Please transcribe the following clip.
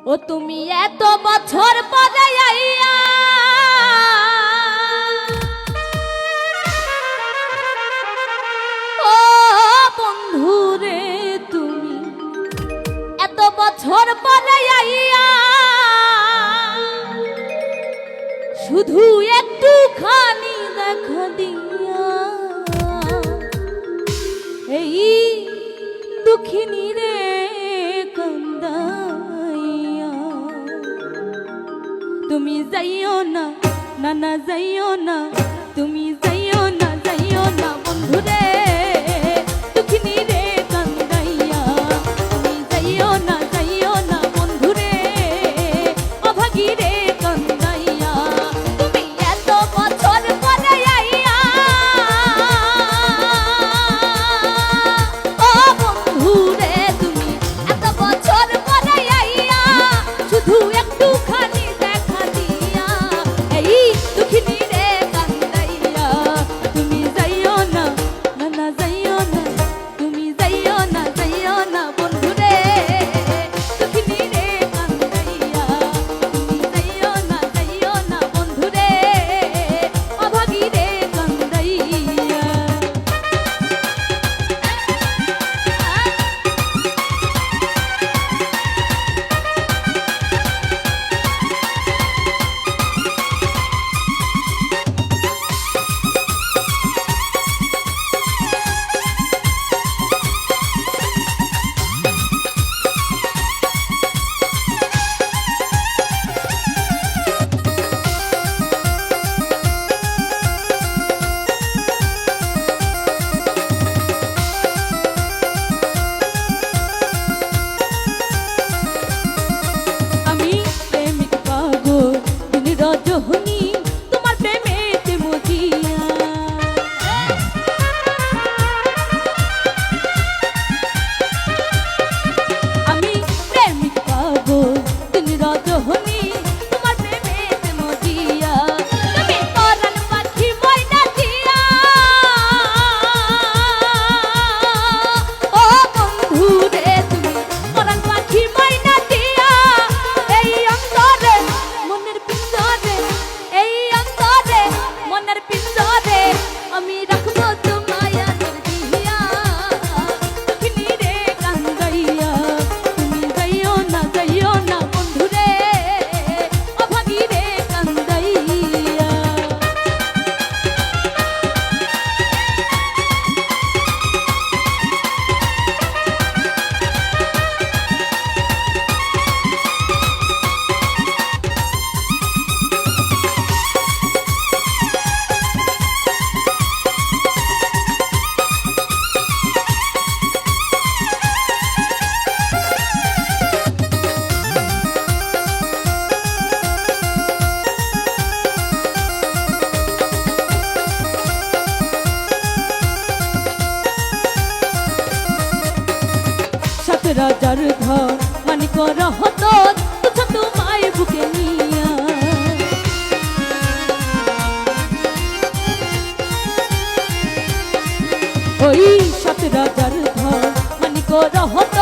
ও তুমি এত বছর পরে আইয়া ও বন্ধু রে তুমি এত বছর পরে আইয়া শুধু একটুখানি দেখা দিয়া এই দুঃখিনী রে কান্দাইয়া তুমি যাইও না না না যাইও না তুমি যাইও না বন্ধু রে দুঃখিনী রে কান্দাইয়া তুমি যাইও না বন্ধু রে অভাগী রে কান্দাইয়া তুমি এত বছর পরে আইয়া ও বন্ধু রে তুমি এত বছর পরে আইয়া শুধু একটুখানি দেখা দিয়া এই দুঃখিনী রে কান্দাইয়া তুমি যাইও না না না যাইও না তুমি যাইও না বন্ধু রে দুঃখিনী রে কান্দাইয়া তুমি যাইও না বন্ধু রে অভাগী রে কান্দাইয়া আমি প্রেমিক পাগল দিন রজনী তোমার প্রেমেতে মজিয়া আমি প্রেমিক পাগল দিন রজনী তোমার প্রেমেতে মজিয়া তুমি পরাণ পাখি ময়না দিয়া ও বন্ধু রে তুমি পরাণ পাখি ময়না দিয়া এই অন্তরে মনের পিঞ্জরে এই অন্তরে মনের পিঞ্জরে আমি রাখবো তোমায় আদর দিয়া দুঃখিনী রে কান্দাইয়া তুমি যাইও না বন্ধু রে অভাগী রে কান্দাইয়া সাত রাজার ঘর মানিক রহত তুচ্ছ তোমায় বুকে নিয়া ওই সাত রাজার ঘর মানিক রহত